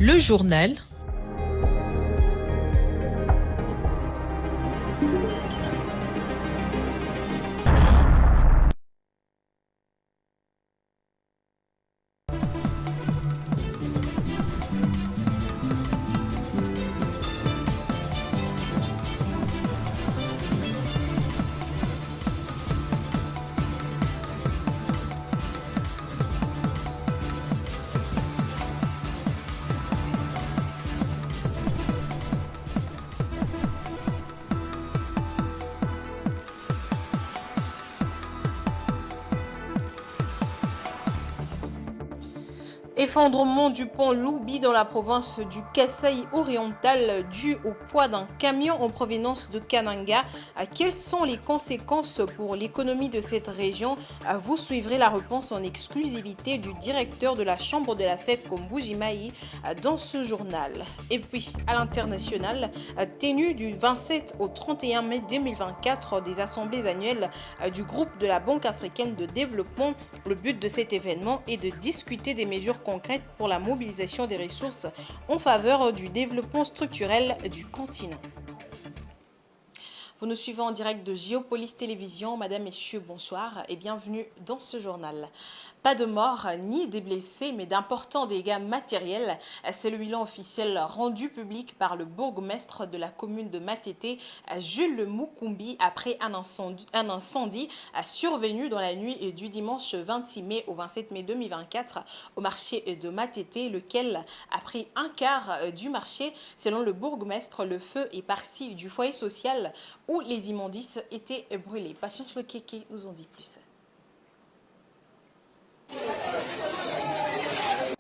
Le journal. Effondrement du pont Loubi dans la province du Kasaï oriental dû au poids d'un camion en provenance de Kananga. Quelles sont les conséquences pour l'économie de cette région? Vous suivrez la réponse en exclusivité du directeur de la chambre de la FEC Mbuji-Mayi dans ce journal. Et puis, à l'international, tenue du 27 au 31 mai 2024 des assemblées annuelles du groupe de la Banque africaine de développement. Le but de cet événement est de discuter des mesures concrètes pour la mobilisation des ressources en faveur du développement structurel du continent. Vous nous suivez en direct de Géopolis Télévision. Madame, Messieurs, bonsoir et bienvenue dans ce journal. Pas de morts ni des blessés, mais d'importants dégâts matériels. C'est le bilan officiel rendu public par le bourgmestre de la commune de Matete, Jules Mukumbi, après un incendie survenu dans la nuit du dimanche 26 mai au 27 mai 2024 au marché de Matete, lequel a pris un quart du marché. Selon le bourgmestre, le feu est parti du foyer social où les immondices étaient brûlés. Patience Lekeke nous en dit plus.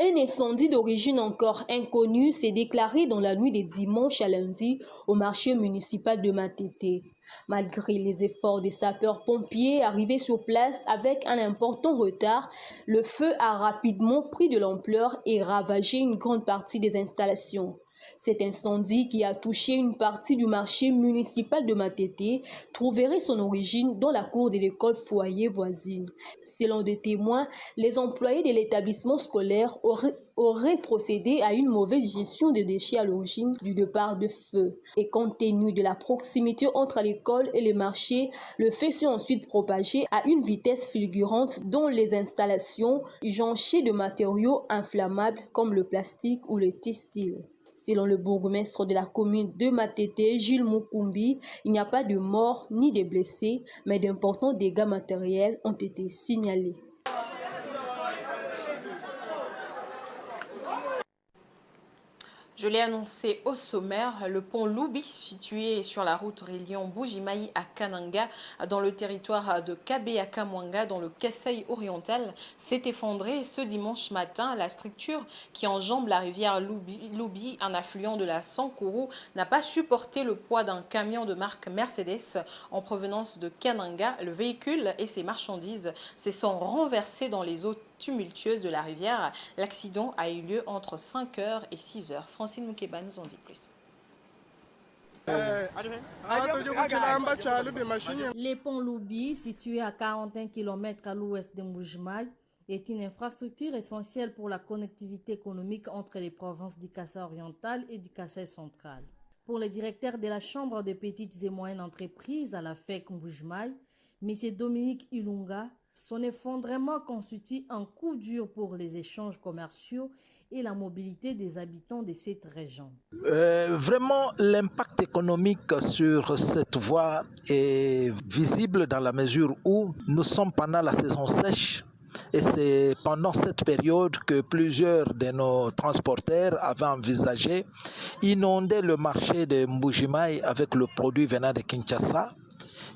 Un incendie d'origine encore inconnue s'est déclaré dans la nuit de dimanche à lundi au marché municipal de Matete. Malgré les efforts des sapeurs-pompiers arrivés sur place avec un important retard, le feu a rapidement pris de l'ampleur et ravagé une grande partie des installations. Cet incendie qui a touché une partie du marché municipal de Matete trouverait son origine dans la cour de l'école foyer voisine. Selon des témoins, les employés de l'établissement scolaire auraient procédé à une mauvaise gestion des déchets à l'origine du départ de feu. Et compte tenu de la proximité entre l'école et le marché, le feu s'est ensuite propagé à une vitesse fulgurante dans les installations jonchées de matériaux inflammables comme le plastique ou le textile. Selon le bourgmestre de la commune de Matete, Jules Mukumbi, il n'y a pas de morts ni de blessés, mais d'importants dégâts matériels ont été signalés. Je l'ai annoncé au sommaire, le pont Loubi, situé sur la route reliant Mbuji-Mayi à Kananga, dans le territoire de Kabe-Akamwanga, dans le Kasaï oriental, s'est effondré ce dimanche matin. La structure qui enjambe la rivière Loubi, un affluent de la Sankourou, n'a pas supporté le poids d'un camion de marque Mercedes en provenance de Kananga. Le véhicule et ses marchandises se sont renversés dans les eaux tumultueuse de la rivière. L'accident a eu lieu entre 5h et 6h. Francine Moukeba nous en dit plus. Le pont Loubi, situé à 41 km à l'ouest de Mbuji-Mayi, est une infrastructure essentielle pour la connectivité économique entre les provinces du Kasaï oriental et du Kasaï central. Pour le directeur de la Chambre des petites et moyennes entreprises à la FEC Mbuji-Mayi, M. Dominique Ilunga, son effondrement constitue un coup dur pour les échanges commerciaux et la mobilité des habitants de cette région. Vraiment, l'impact économique sur cette voie est visible dans la mesure où nous sommes pendant la saison sèche. Et c'est pendant cette période que plusieurs de nos transporteurs avaient envisagé inonder le marché de Mbuji-Mayi avec le produit venant de Kinshasa,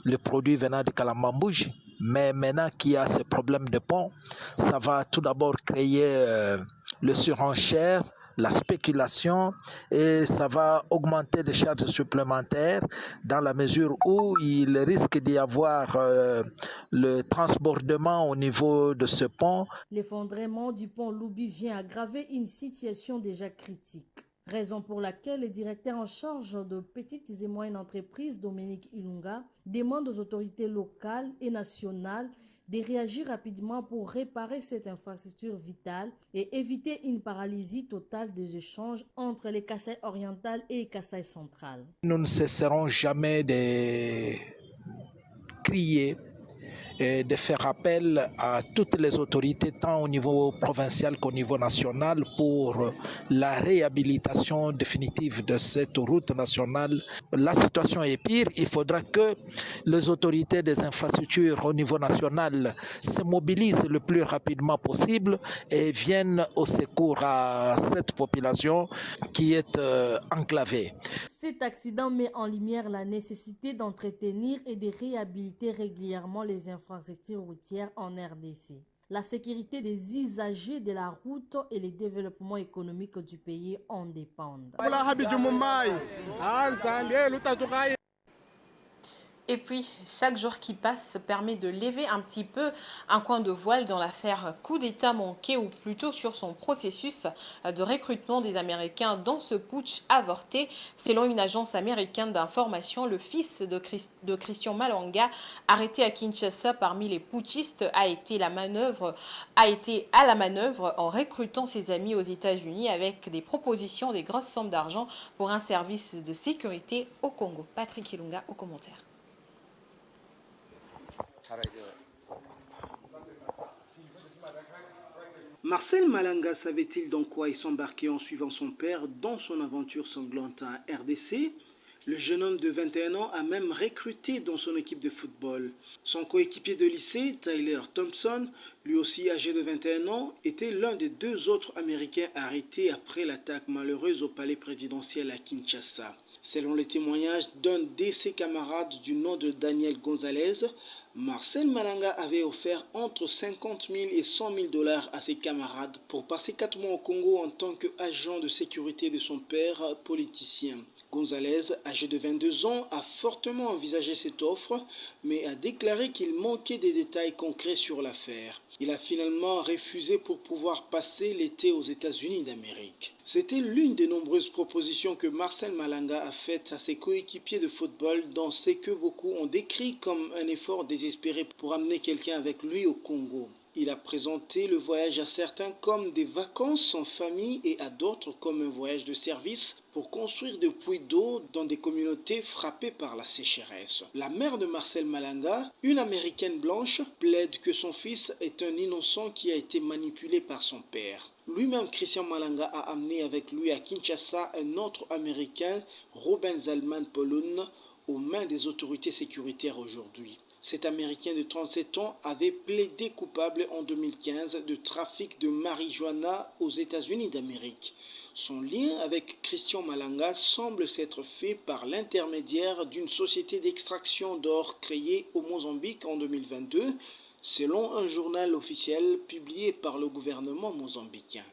le produit venant de Kalambambouji. Mais maintenant qu'il y a ce problème de pont, ça va tout d'abord créer le surenchère, la spéculation, et ça va augmenter les charges supplémentaires dans la mesure où il risque d'y avoir le transbordement au niveau de ce pont. L'effondrement du pont Loubi vient aggraver une situation déjà critique. Raison pour laquelle le directeur en charge de petites et moyennes entreprises, Dominique Ilunga, demande aux autorités locales et nationales de réagir rapidement pour réparer cette infrastructure vitale et éviter une paralysie totale des échanges entre les Kasaï orientales et les Kasaï centrales. Nous ne cesserons jamais de crier et de faire appel à toutes les autorités, tant au niveau provincial qu'au niveau national, pour la réhabilitation définitive de cette route nationale. La situation est pire, il faudra que les autorités des infrastructures au niveau national se mobilisent le plus rapidement possible et viennent au secours à cette population qui est enclavée. Cet accident met en lumière la nécessité d'entretenir et de réhabiliter régulièrement les infrastructures routières en RDC. La sécurité des usagers de la route et le développement économique du pays en dépendent. Et puis, chaque jour qui passe permet de lever un petit peu un coin de voile dans l'affaire coup d'État manqué, ou plutôt sur son processus de recrutement des Américains dans ce putsch avorté. Selon une agence américaine d'information, le fils de Christian Malanga, arrêté à Kinshasa parmi les putschistes, a été à la manœuvre en recrutant ses amis aux États-Unis avec des propositions des grosses sommes d'argent pour un service de sécurité au Congo. Patrick Ilunga au commentaire. Marcel Malanga savait-il dans quoi il s'embarquait en suivant son père dans son aventure sanglante à RDC? Le jeune homme de 21 ans a même recruté dans son équipe de football. Son coéquipier de lycée, Tyler Thompson, lui aussi âgé de 21 ans, était l'un des deux autres Américains arrêtés après l'attaque malheureuse au palais présidentiel à Kinshasa. Selon les témoignages d'un de ses camarades du nom de Daniel Gonzalez, Marcel Malanga avait offert entre 50 000 et 100 000 $ à ses camarades pour passer 4 mois au Congo en tant qu'agent de sécurité de son père, politicien. Gonzalez, âgé de 22 ans, a fortement envisagé cette offre, mais a déclaré qu'il manquait des détails concrets sur l'affaire. Il a finalement refusé pour pouvoir passer l'été aux États-Unis d'Amérique. C'était l'une des nombreuses propositions que Marcel Malanga a faites à ses coéquipiers de football dans ce que beaucoup ont décrit comme un effort désespéré pour amener quelqu'un avec lui au Congo. Il a présenté le voyage à certains comme des vacances en famille et à d'autres comme un voyage de service pour construire des puits d'eau dans des communautés frappées par la sécheresse. La mère de Marcel Malanga, une Américaine blanche, plaide que son fils est un innocent qui a été manipulé par son père. Lui-même, Christian Malanga a amené avec lui à Kinshasa un autre Américain, Robin Zalman Poloun, aux mains des autorités sécuritaires aujourd'hui. Cet Américain de 37 ans avait plaidé coupable en 2015 de trafic de marijuana aux États-Unis d'Amérique. Son lien avec Christian Malanga semble s'être fait par l'intermédiaire d'une société d'extraction d'or créée au Mozambique en 2022, selon un journal officiel publié par le gouvernement mozambicain.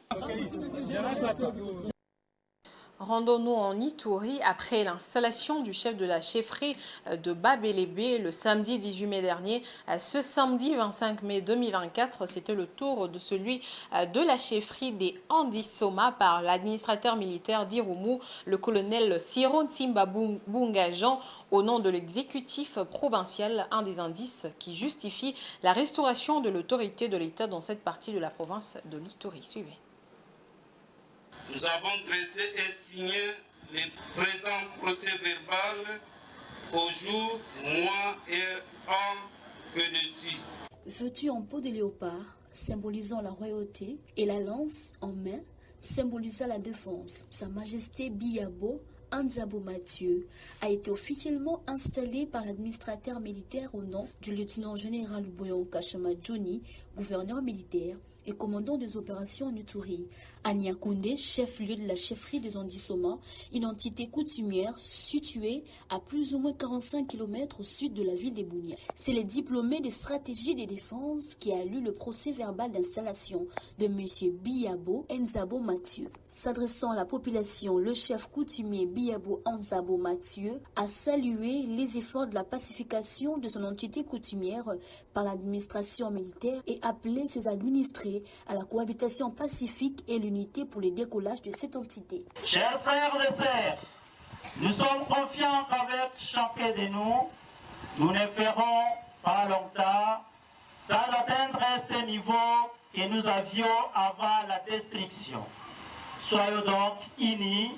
Rendons-nous en Ituri après l'installation du chef de la chefferie de Babelébé le samedi 18 mai dernier. Ce samedi 25 mai 2024, c'était le tour de celui de la chefferie des Andisoma par l'administrateur militaire d'Irumu, le colonel Siron Simba Bungajan, au nom de l'exécutif provincial, un des indices qui justifie la restauration de l'autorité de l'État dans cette partie de la province de l'Ituri. Suivez. Nous avons dressé et signé les présents procès-verbal au jour, mois et an que dessus. Vêtu en peau de léopard, symbolisant la royauté, et la lance en main, symbolisant la défense, Sa Majesté Biyabo Anzabo Mathieu a été officiellement installé par l'administrateur militaire au nom du lieutenant-général Boyon Kachama Johnny, gouverneur militaire et commandant des opérations en Ituri. À Niakoundé, chef-lieu de la chefferie des Andisoma, une entité coutumière située à plus ou moins 45 km au sud de la ville des Bounia. C'est le diplômé des stratégies de défense qui a lu le procès verbal d'installation de M. Biyabo Nzabo Mathieu. S'adressant à la population, le chef coutumier Biyabo Nzabo Mathieu a salué les efforts de la pacification de son entité coutumière par l'administration militaire et appelé ses administrés à la cohabitation pacifique et l'unité pour le décollage de cette entité. Chers frères et sœurs, nous sommes confiants qu'avec chacun de nous, nous ne ferons pas longtemps sans atteindre ce niveau que nous avions avant la destruction. Soyons donc unis,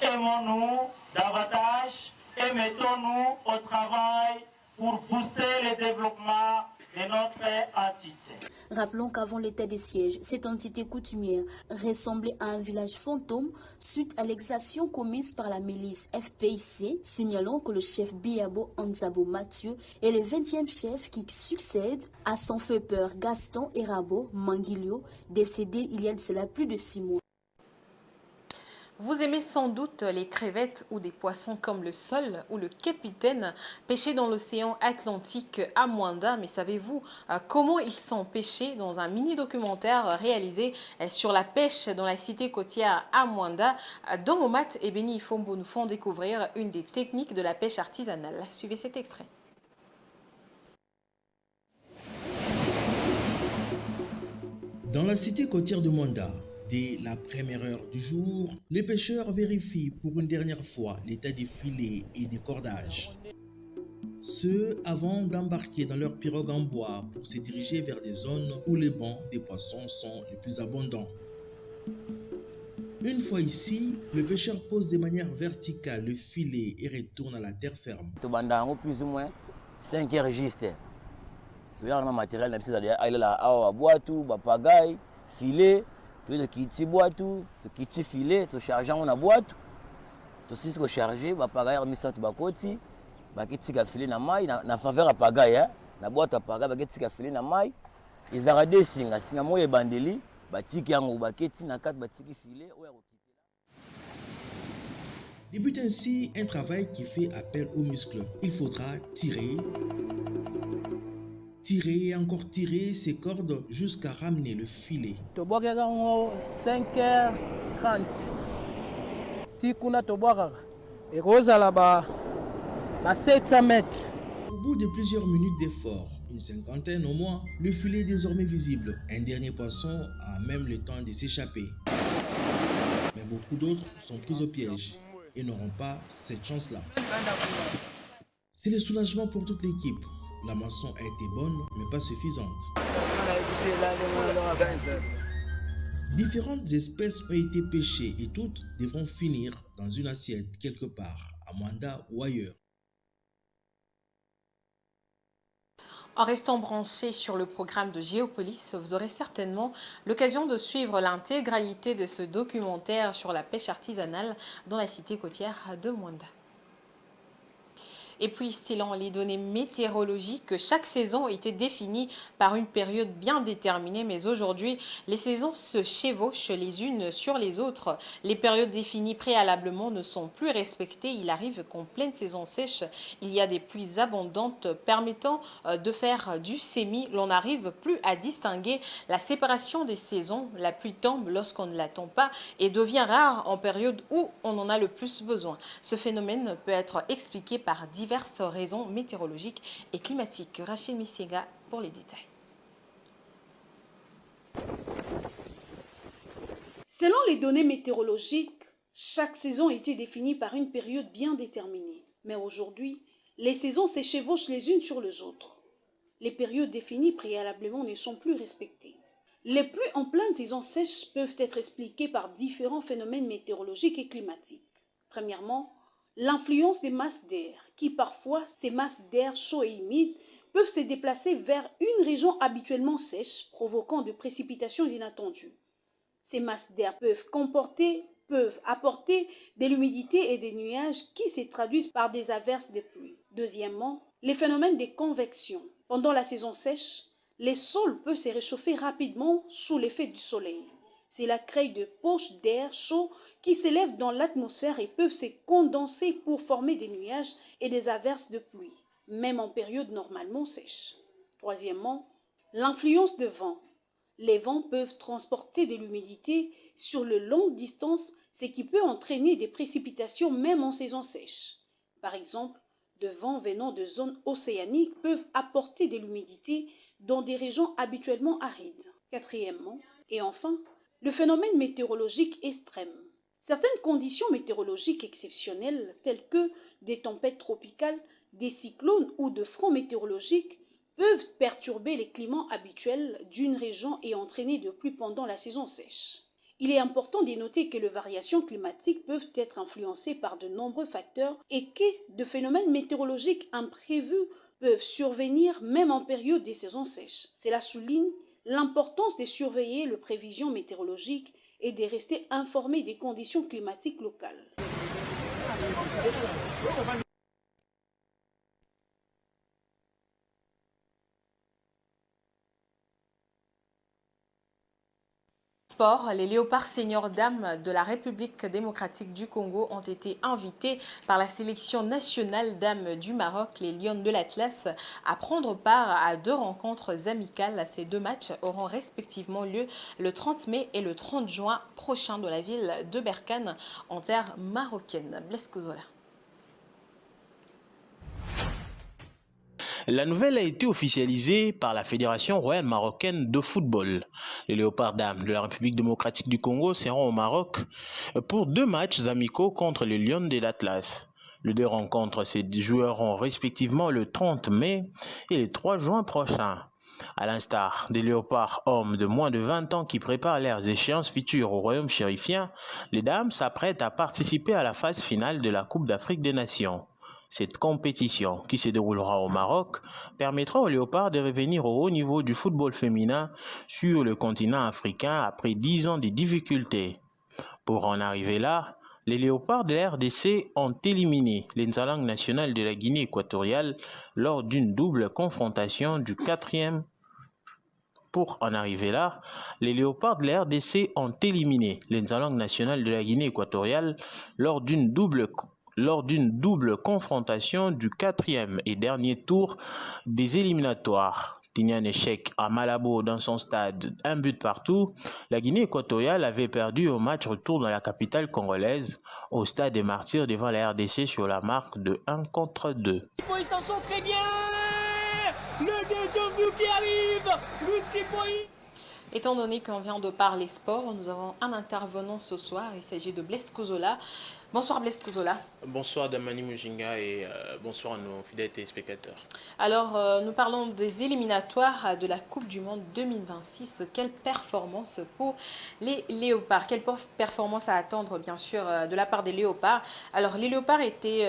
aimons-nous davantage et mettons-nous au travail pour booster le développement de notre entité. Rappelons qu'avant l'état des sièges, cette entité coutumière ressemblait à un village fantôme suite à l'exaction commise par la milice FPIC, signalant que le chef Biabo Anzabo Mathieu est le 20e chef qui succède à son fait peur Gaston Erabo Manguilio, décédé il y a de cela plus de 6 mois. Vous aimez sans doute les crevettes ou des poissons comme le sole ou le capitaine pêchés dans l'océan Atlantique à Mwanda. Mais savez-vous comment ils sont pêchés? Dans un mini-documentaire réalisé sur la pêche dans la cité côtière à Mwanda, Don Momat et Benny Ifombo nous font découvrir une des techniques de la pêche artisanale. Suivez cet extrait. Dans la cité côtière de Mwanda, dès la première heure du jour, les pêcheurs vérifient pour une dernière fois l'état des filets et des cordages. Ce avant d'embarquer dans leur pirogue en bois pour se diriger vers des zones où les bancs des poissons sont les plus abondants. Une fois ici, le pêcheur pose de manière verticale le filet et retourne à la terre ferme. Plus ou moins 5 registres. Il y a un matériel, il y a boîte, pagaille, filet. Tu as quitté boîte, tu quitté filet, tu charges en boîte, tu sais que charger, bah pagaille mis ça tu bakoti, bah quitté filet na mai na faveur à pagaille, na boîte à pagaille bah quitté filet na mai, ils arrêtent des singa moye bandeli, bah tiki yango bah quitté na quatre bah tiki filet. Débute ainsi un travail qui fait appel aux muscles. Il faudra tirer et encore tirer ces cordes jusqu'à ramener le filet. 5h30. Tikuna toboaka. Et Rosa là-bas, à 700 mètres. Au bout de plusieurs minutes d'effort, une cinquantaine au moins, le filet est désormais visible. Un dernier poisson a même le temps de s'échapper. Mais beaucoup d'autres sont pris au piège et n'auront pas cette chance-là. C'est le soulagement pour toute l'équipe. La moisson a été bonne, mais pas suffisante. Différentes espèces ont été pêchées et toutes devront finir dans une assiette quelque part, à Mwanda ou ailleurs. En restant branché sur le programme de Géopolis, vous aurez certainement l'occasion de suivre l'intégralité de ce documentaire sur la pêche artisanale dans la cité côtière de Mwanda. Et puis, selon les données météorologiques, chaque saison était définie par une période bien déterminée, mais aujourd'hui, les saisons se chevauchent les unes sur les autres. Les périodes définies préalablement ne sont plus respectées. Il arrive qu'en pleine saison sèche, il y a des pluies abondantes permettant de faire du semis. L'on n'arrive plus à distinguer la séparation des saisons. La pluie tombe lorsqu'on ne l'attend pas et devient rare en période où on en a le plus besoin. Ce phénomène peut être expliqué par diverses raisons météorologiques et climatiques. Rachel Misiega pour les détails. Selon les données météorologiques, chaque saison a été définie par une période bien déterminée. Mais aujourd'hui, les saisons s'échevauchent les unes sur les autres. Les périodes définies préalablement ne sont plus respectées. Les pluies en pleine saison sèche peuvent être expliquées par différents phénomènes météorologiques et climatiques. Premièrement, l'influence des masses d'air, qui parfois, ces masses d'air chauds et humides, peuvent se déplacer vers une région habituellement sèche, provoquant de précipitations inattendues. Ces masses d'air peuvent apporter de l'humidité et des nuages qui se traduisent par des averses de pluie. Deuxièmement, les phénomènes de convection. Pendant la saison sèche, les sols peuvent se réchauffer rapidement sous l'effet du soleil. Cela crée de poches d'air chaud qui s'élèvent dans l'atmosphère et peuvent se condenser pour former des nuages et des averses de pluie, même en période normalement sèche. Troisièmement, l'influence de vent. Les vents peuvent transporter de l'humidité sur de longues distances, ce qui peut entraîner des précipitations même en saison sèche. Par exemple, de vents venant de zones océaniques peuvent apporter de l'humidité dans des régions habituellement arides. Quatrièmement, et enfin, le phénomène météorologique extrême. Certaines conditions météorologiques exceptionnelles, telles que des tempêtes tropicales, des cyclones ou de fronts météorologiques, peuvent perturber les climats habituels d'une région et entraîner de pluies pendant la saison sèche. Il est important de noter que les variations climatiques peuvent être influencées par de nombreux facteurs et que de phénomènes météorologiques imprévus peuvent survenir même en période des saisons sèches. Cela souligne l'importance de surveiller les prévisions météorologiques et de rester informé des conditions climatiques locales. Sport, les léopards seniors dames de la République démocratique du Congo ont été invités par la sélection nationale dames du Maroc, les Lions de l'Atlas, à prendre part à 2 rencontres amicales. Ces 2 matchs auront respectivement lieu le 30 mai et le 30 juin prochain dans la ville de Berkane en terre marocaine. Blaise Kozola. La nouvelle a été officialisée par la Fédération royale marocaine de football. Les léopards dames de la République démocratique du Congo seront au Maroc pour 2 matchs amicaux contre les Lions de l'Atlas. Les 2 rencontres se joueront respectivement le 30 mai et le 3 juin prochain. À l'instar des léopards hommes de moins de 20 ans qui préparent leurs échéances futures au royaume chérifien, les dames s'apprêtent à participer à la phase finale de la Coupe d'Afrique des Nations. Cette compétition, qui se déroulera au Maroc, permettra aux léopards de revenir au haut niveau du football féminin sur le continent africain après 10 ans de difficultés. Pour en arriver là, les léopards de la RDC ont éliminé les Nzalang nationales de la Guinée équatoriale lors d'une double confrontation du 4e. Pour en arriver là, les léopards de la RDC ont éliminé les Nzalang nationales de la Guinée équatoriale lors d'une double confrontation du 4e et dernier tour des éliminatoires. Tenu un échec à Malabo dans son stade, 1 but partout, la Guinée équatoriale avait perdu au match retour dans la capitale congolaise, au stade des Martyrs devant la RDC sur la marque de 1-2. Ils s'en sont très bien. Le deuxième but qui arrive. Étant donné qu'on vient de parler sport, nous avons un intervenant ce soir. Il s'agit de Blaise Kozola. Bonsoir Blaise Kozola. Bonsoir Damani Mujinga et bonsoir à nos fidèles téléspectateurs. Alors, nous parlons des éliminatoires de la Coupe du Monde 2026. Quelle performance pour les léopards? Quelle performance à attendre, bien sûr, de la part des léopards? Alors, les léopards étaient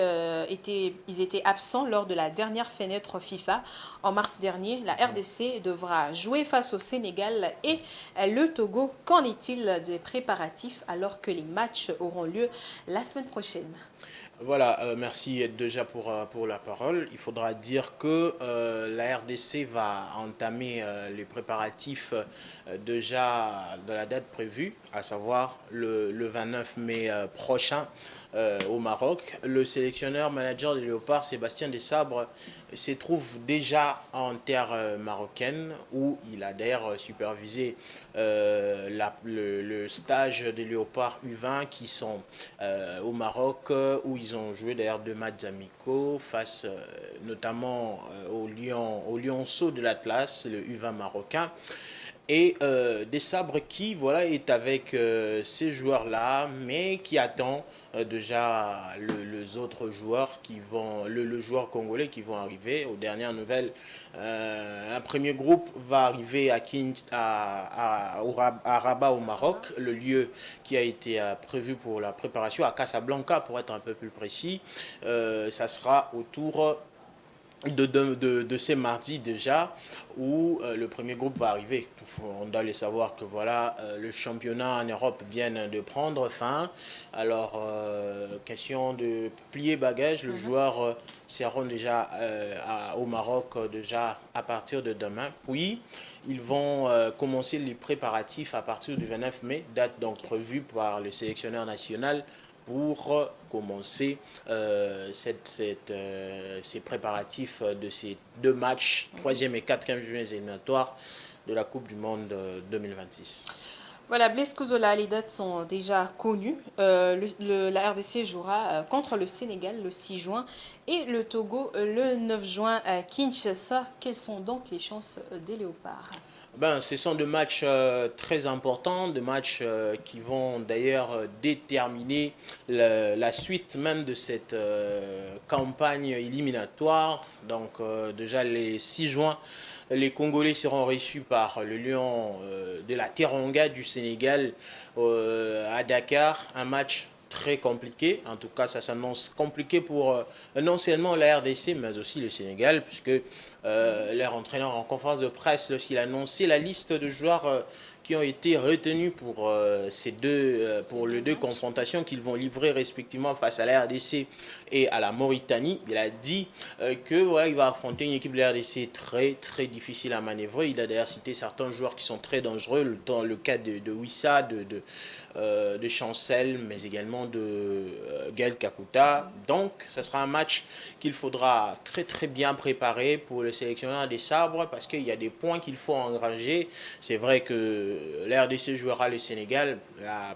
absents lors de la dernière fenêtre FIFA. En mars dernier, la RDC devra jouer face au Sénégal et le Togo. Qu'en est-il des préparatifs alors que les matchs auront lieu la semaine prochaine? Voilà, merci déjà pour la parole. Il faudra dire que la RDC va entamer les préparatifs déjà de la date prévue, à savoir le 29 mai prochain au Maroc. Le sélectionneur manager des Léopards, Sébastien Desabre, se trouve déjà en terre marocaine où il a d'ailleurs supervisé le stage des Léopards U20 qui sont au Maroc où ils ont joué d'ailleurs 2 matchs amicaux face notamment au Lionceau de l'Atlas, le U20 marocain. Et Desabre qui voilà, est avec ces joueurs-là, mais qui attend déjà les autres joueurs qui vont, le joueur congolais qui vont arriver. Aux dernières nouvelles, un premier groupe va arriver à Rabat au Maroc, le lieu qui a été prévu pour la préparation, à Casablanca pour être un peu plus précis. Ça sera autour de ces mardis déjà où le premier groupe va arriver. On doit les savoir que voilà, le championnat en Europe vient de prendre fin. Alors, question de plier bagage, les joueurs seront déjà au Maroc déjà à partir de demain. Puis, ils vont commencer les préparatifs à partir du 29 mai, date donc prévue par le sélectionneur national pour commencer ces préparatifs de ces 2 matchs, 3e et 4e journée éliminatoires de la Coupe du Monde 2026. Voilà, Blaise Kozola, les dates sont déjà connues. La RDC jouera contre le Sénégal le 6 juin et le Togo le 9 juin à Kinshasa. Quelles sont donc les chances des Léopards? Ce sont des matchs très importants, des matchs qui vont d'ailleurs déterminer la suite même de cette campagne éliminatoire. Donc déjà les 6 juin, les Congolais seront reçus par le Lion de la Teranga du Sénégal à Dakar. Un match très compliqué, en tout cas ça s'annonce compliqué pour non seulement la RDC mais aussi le Sénégal, puisque leur entraîneur en conférence de presse, lorsqu'il a annoncé la liste de joueurs qui ont été retenus pour les deux confrontations qu'ils vont livrer respectivement face à la RDC et à la Mauritanie, il a dit que voilà, il va affronter une équipe de la RDC très très difficile à manœuvrer. Il a d'ailleurs cité certains joueurs qui sont très dangereux, dans le cas de Wissa, de Chancel, mais également de Gaël Kakuta. Donc, ce sera un match qu'il faudra très très bien préparer pour le sélectionneur des Sabres, parce qu'il y a des points qu'il faut engranger. C'est vrai que la RDC jouera le Sénégal, la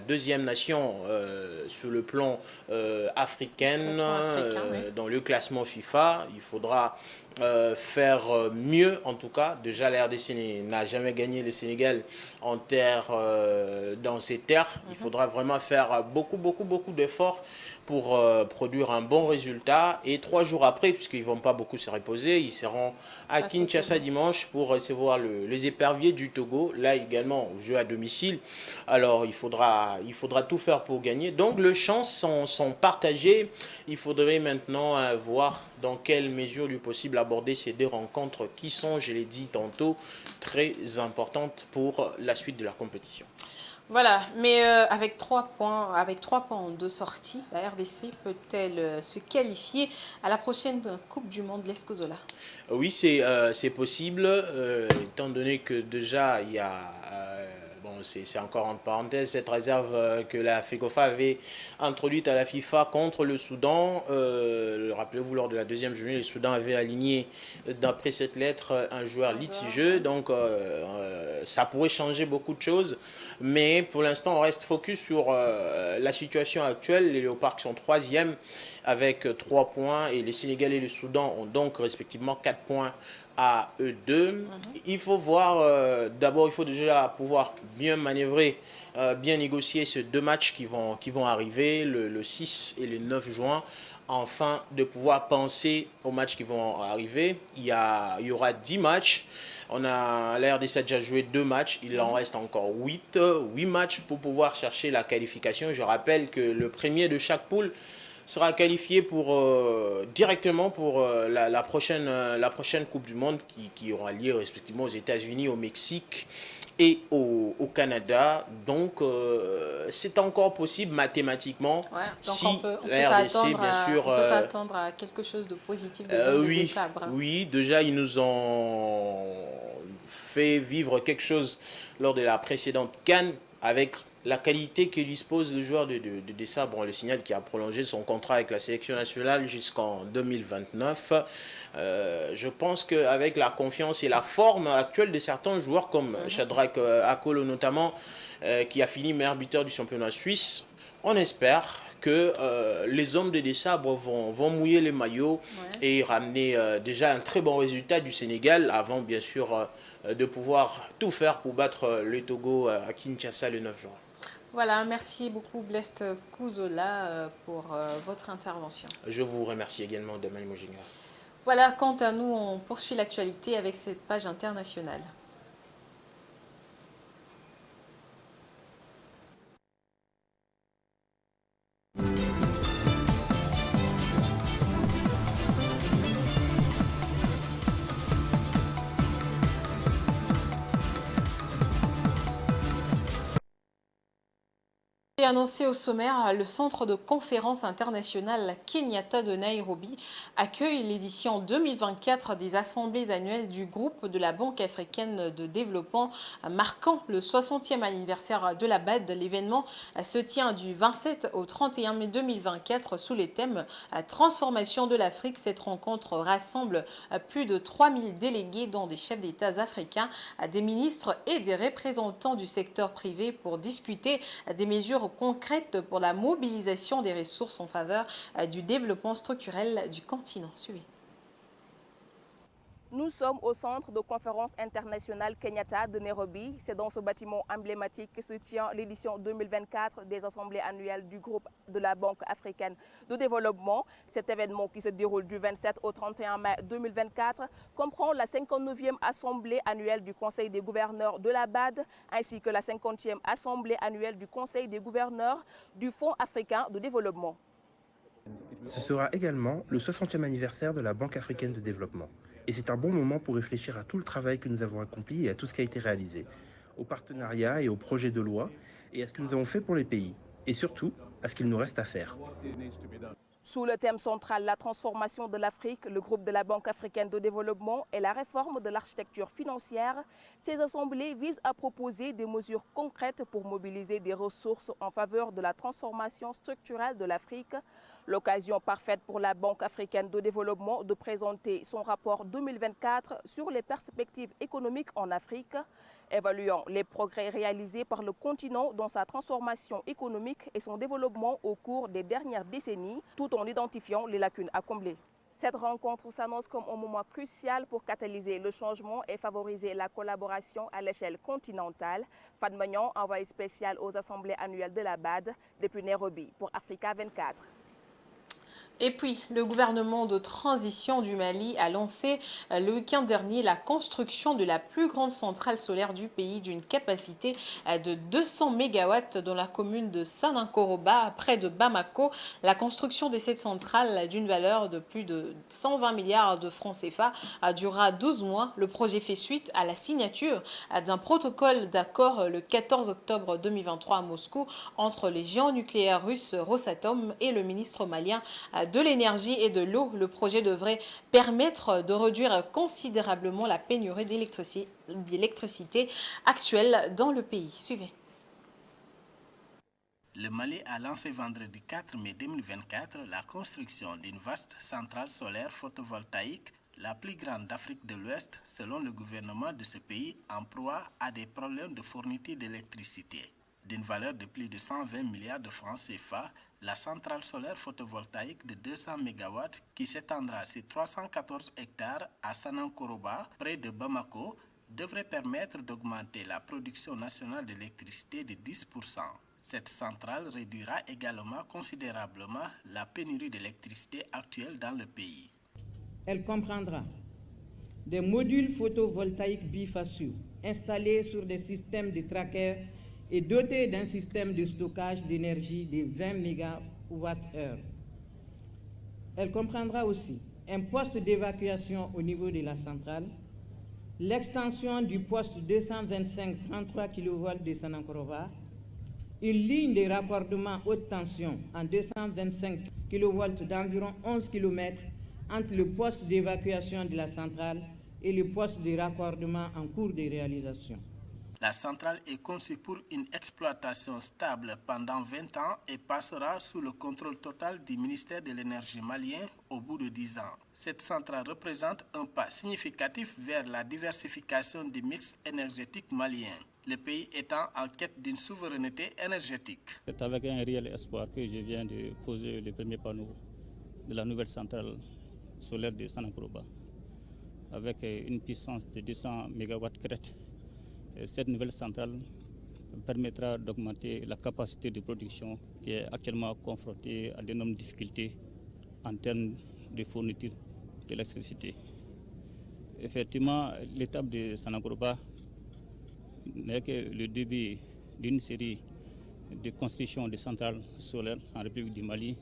deuxième nation sur le plan africain, dans le classement FIFA. Il faudra faire mieux, en tout cas. Déjà, la RDC n'a jamais gagné le Sénégal dans ces terres. Il faudra vraiment faire beaucoup d'efforts pour produire un bon résultat. Et 3 jours après, puisqu'ils ne vont pas beaucoup se reposer, ils seront à Kinshasa dimanche pour recevoir les éperviers du Togo. Là également, jeu à domicile. Alors, il faudra tout faire pour gagner. Donc, les chances sont partagées. Il faudrait maintenant voir dans quelle mesure du possible aborder ces 2 rencontres qui sont, je l'ai dit tantôt, très importantes pour la suite de la compétition. Voilà, mais avec 3 points de sortie, la RDC peut-elle se qualifier à la prochaine Coupe du Monde Lescozola? Oui, c'est possible, étant donné que déjà il y a... c'est encore en parenthèse, cette réserve que la FECOFA avait introduite à la FIFA contre le Soudan. Rappelez-vous, lors de la 2e journée, le Soudan avait aligné, d'après cette lettre, un joueur litigieux. Donc, ça pourrait changer beaucoup de choses. Mais pour l'instant, on reste focus sur la situation actuelle. Les Léopards sont 3e avec 3 points et les Sénégalais et le Soudan ont donc respectivement 4 points à eux deux. Il faut voir, d'abord il faut déjà pouvoir bien manœuvrer, bien négocier ces 2 matchs qui vont arriver, le 6 et le 9 juin, afin de pouvoir penser aux matchs qui vont arriver. Il y aura 10 matchs. La RDC a déjà joué 2 matchs, il en reste encore 8 matchs pour pouvoir chercher la qualification. Je rappelle que le premier de chaque poule sera qualifié directement pour la prochaine Coupe du Monde qui aura lieu respectivement aux États-Unis, au Mexique et au Canada. Donc, c'est encore possible mathématiquement. Ouais, donc si on peut la RDC, bien sûr... On peut s'attendre à quelque chose de positif des hommes des Sabres. Oui, déjà, ils nous ont fait vivre quelque chose lors de la précédente CAN avec la qualité que dispose le joueur de Sabres. On le signale qui a prolongé son contrat avec la sélection nationale jusqu'en 2029. Je pense qu'avec la confiance et la forme actuelle de certains joueurs comme Shadrach Akolo notamment, qui a fini meilleur buteur du championnat suisse, on espère que les hommes de Sabres vont mouiller les maillots et ramener déjà un très bon résultat du Sénégal avant bien sûr de pouvoir tout faire pour battre le Togo à Kinshasa le 9 juin. Voilà, merci beaucoup Blest Kouzola pour votre intervention. Je vous remercie également, Damel Mojinga. Voilà, quant à nous, on poursuit l'actualité avec cette page internationale. Annoncé au sommaire, le centre de conférence internationale Kenyatta de Nairobi accueille l'édition 2024 des assemblées annuelles du groupe de la Banque africaine de développement marquant le 60e anniversaire de la BAD. L'événement se tient du 27 au 31 mai 2024 sous les thèmes Transformation de l'Afrique. Cette rencontre rassemble plus de 3000 délégués dont des chefs d'État africains, des ministres et des représentants du secteur privé pour discuter des mesures concrètes pour la mobilisation des ressources en faveur du développement structurel du continent. Suivez. Nous sommes au centre de conférence internationale Kenyatta de Nairobi. C'est dans ce bâtiment emblématique que se tient l'édition 2024 des assemblées annuelles du groupe de la Banque africaine de développement. Cet événement qui se déroule du 27 au 31 mai 2024 comprend la 59e assemblée annuelle du Conseil des gouverneurs de la BAD ainsi que la 50e assemblée annuelle du Conseil des gouverneurs du Fonds africain de développement. Ce sera également le 60e anniversaire de la Banque africaine de développement. Et c'est un bon moment pour réfléchir à tout le travail que nous avons accompli et à tout ce qui a été réalisé, au partenariat et aux projets de loi, et à ce que nous avons fait pour les pays, et surtout à ce qu'il nous reste à faire. Sous le thème central, la transformation de l'Afrique, le groupe de la Banque africaine de développement et la réforme de l'architecture financière, ces assemblées visent à proposer des mesures concrètes pour mobiliser des ressources en faveur de la transformation structurelle de l'Afrique. L'occasion parfaite pour la Banque africaine de développement de présenter son rapport 2024 sur les perspectives économiques en Afrique, évaluant les progrès réalisés par le continent dans sa transformation économique et son développement au cours des dernières décennies, tout en identifiant les lacunes à combler. Cette rencontre s'annonce comme un moment crucial pour catalyser le changement et favoriser la collaboration à l'échelle continentale. Fad Magnan, envoyé spécial aux assemblées annuelles de la BAD depuis Nairobi pour Africa 24. Et puis, le gouvernement de transition du Mali a lancé le week-end dernier la construction de la plus grande centrale solaire du pays d'une capacité de 200 MW dans la commune de Sanankoroba, près de Bamako. La construction de cette centrale d'une valeur de plus de 120 milliards de francs CFA durera 12 mois. Le projet fait suite à la signature d'un protocole d'accord le 14 octobre 2023 à Moscou entre les géants nucléaires russes Rosatom et le ministre malien de l'énergie et de l'eau. Le projet devrait permettre de réduire considérablement la pénurie d'électricité actuelle dans le pays. Suivez. Le Mali a lancé vendredi 4 mai 2024 la construction d'une vaste centrale solaire photovoltaïque, la plus grande d'Afrique de l'Ouest, selon le gouvernement de ce pays, en proie à des problèmes de fourniture d'électricité. D'une valeur de plus de 120 milliards de francs CFA, la centrale solaire photovoltaïque de 200 MW qui s'étendra sur 314 hectares à Sanankoroba, près de Bamako, devrait permettre d'augmenter la production nationale d'électricité de 10%. Cette centrale réduira également considérablement la pénurie d'électricité actuelle dans le pays. Elle comprendra des modules photovoltaïques bifaciaux installés sur des systèmes de trackers et doté d'un système de stockage d'énergie de 20 MWh. Elle comprendra aussi un poste d'évacuation au niveau de la centrale, l'extension du poste 225-33 kV de Sanankoroba, une ligne de raccordement haute tension en 225 kV d'environ 11 km entre le poste d'évacuation de la centrale et le poste de raccordement en cours de réalisation. La centrale est conçue pour une exploitation stable pendant 20 ans et passera sous le contrôle total du ministère de l'Énergie malien au bout de 10 ans. Cette centrale représente un pas significatif vers la diversification du mix énergétique malien, le pays étant en quête d'une souveraineté énergétique. C'est avec un réel espoir que je viens de poser le premier panneau de la nouvelle centrale solaire de Sanankoroba, avec une puissance de 200 MW crête. Cette nouvelle centrale permettra d'augmenter la capacité de production qui est actuellement confrontée à d'énormes difficultés en termes de fourniture d'électricité. Effectivement, l'étape de Sanankoroba n'est que le début d'une série de constructions de centrales solaires en République du Mali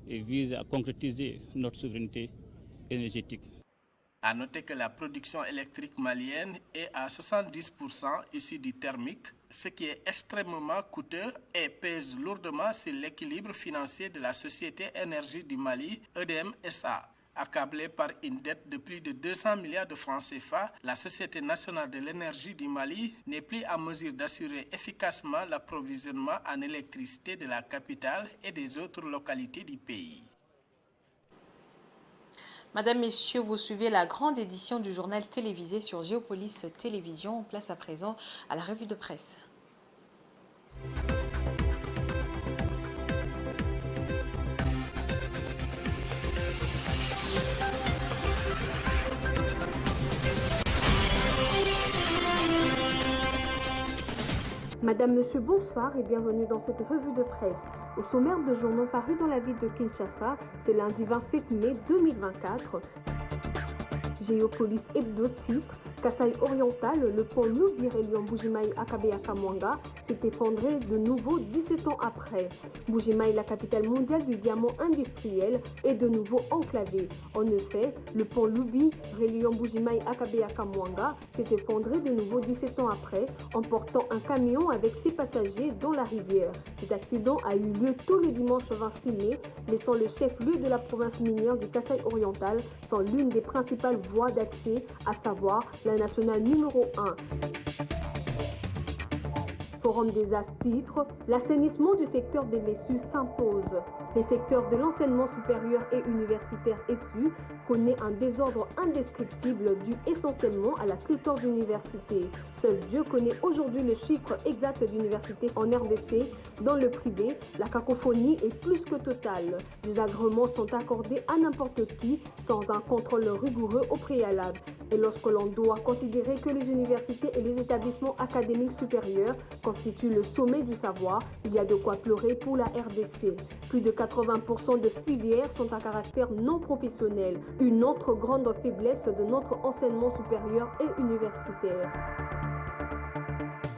et vise à concrétiser notre souveraineté énergétique. À noter que la production électrique malienne est à 70% issue du thermique, ce qui est extrêmement coûteux et pèse lourdement sur l'équilibre financier de la Société Énergie du Mali, EDM SA. Accablée par une dette de plus de 200 milliards de francs CFA, la Société nationale de l'énergie du Mali n'est plus en mesure d'assurer efficacement l'approvisionnement en électricité de la capitale et des autres localités du pays. Madame, Messieurs, vous suivez la grande édition du journal télévisé sur Géopolis Télévision. Place à présent à la revue de presse. Madame, Monsieur, bonsoir et bienvenue dans cette revue de presse. Au sommaire de journaux parus dans la ville de Kinshasa, c'est lundi 27 mai 2024. Géopolis Hebdo titre Kasaï oriental, le pont Lubirelion Bujimaï Akabe Akamwanga s'est effondré de nouveau 17 ans après. Bujimaï, la capitale mondiale du diamant industriel, est de nouveau enclavée. En effet, le pont Lubirelion Bujimaï Akabe Akamwanga s'est effondré de nouveau 17 ans après, emportant un camion avec ses passagers dans la rivière. Cet accident a eu lieu tout le dimanche 26 mai, laissant le chef-lieu de la province minière du Kasaï oriental sans l'une des principales voies d'accès, à savoir la nationale numéro 1. Forum des As titre l'assainissement du secteur de l'ESU s'impose. Les secteurs de l'enseignement supérieur et universitaire ESU connaît un désordre indescriptible dû essentiellement à la pléthore d'universités. Seul Dieu connaît aujourd'hui le chiffre exact d'universités en RDC. Dans le privé, la cacophonie est plus que totale. Des agréments sont accordés à n'importe qui sans un contrôle rigoureux au préalable. Et lorsque l'on doit considérer que les universités et les établissements académiques supérieurs constituent le sommet du savoir, il y a de quoi pleurer pour la RDC. Plus de 80% de filières sont à caractère non professionnel, une autre grande faiblesse de notre enseignement supérieur et universitaire.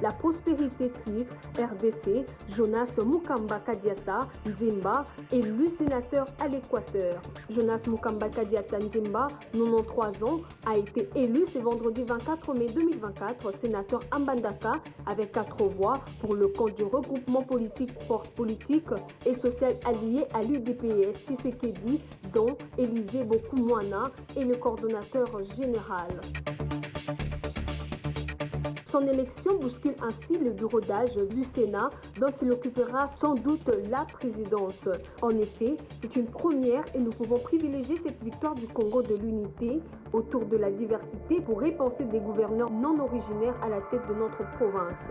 La prospérité titre RDC, Jonas Mukamba Kadiata Nzimba, élu sénateur à l'Équateur. Jonas Mukamba Kadiata Nzimba, 93 ans, a été élu ce vendredi 24 mai 2024 sénateur à Mbandaka avec 4 voix pour le compte du regroupement politique Force politique et sociale alliée à l'UDPS Tshisekedi, dont Élisée Bokoumouana est le coordonnateur général. Son élection bouscule ainsi le bureau d'âge du Sénat dont il occupera sans doute la présidence. En effet, c'est une première et nous pouvons privilégier cette victoire du Congo de l'unité autour de la diversité pour repenser des gouverneurs non originaires à la tête de notre province.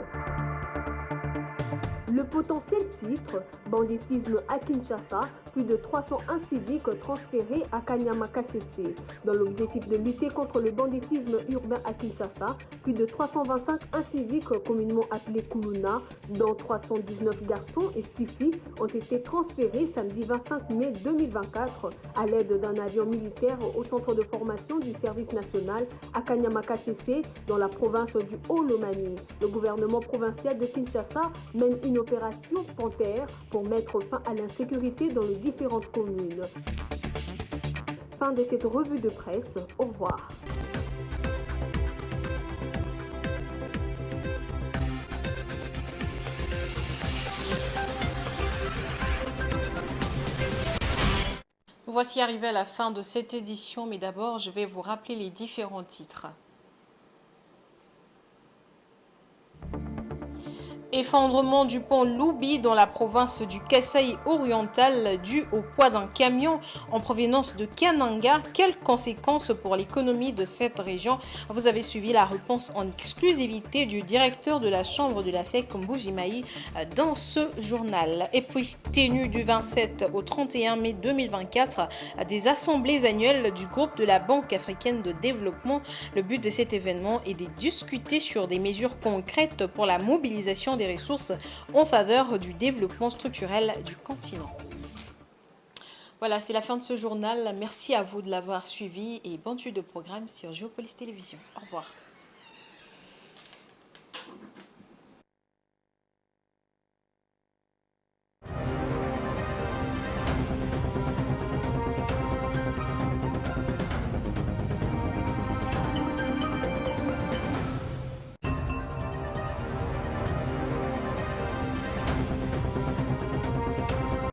Le potentiel titre, banditisme à Kinshasa, plus de 301 civiques transférés à Kanyama-Kasese. Dans l'objectif de lutter contre le banditisme urbain à Kinshasa, plus de 325 civiques communément appelés Kuluna, dont 319 garçons et 6 filles, ont été transférés samedi 25 mai 2024 à l'aide d'un avion militaire au centre de formation du service national à Kanyama-Kasese dans la province du Haut-Lomami. Le gouvernement provincial de Kinshasa mène une opération Panthère pour mettre fin à l'insécurité dans les différentes communes. Fin de cette revue de presse. Au revoir. Voici arrivé à la fin de cette édition, mais d'abord, je vais vous rappeler les différents titres. Effondrement du pont Loubi dans la province du Kasaï oriental dû au poids d'un camion en provenance de Kananga. Quelles conséquences pour l'économie de cette région? Vous avez suivi la réponse en exclusivité du directeur de la chambre de la FEC Mbujimaï dans ce journal. Et puis, tenue du 27 au 31 mai 2024 des assemblées annuelles du groupe de la Banque africaine de développement. Le but de cet événement est de discuter sur des mesures concrètes pour la mobilisation des ressources en faveur du développement structurel du continent. Voilà, c'est la fin de ce journal. Merci à vous de l'avoir suivi et bonne suite de programme sur Géopolis Télévision. Au revoir.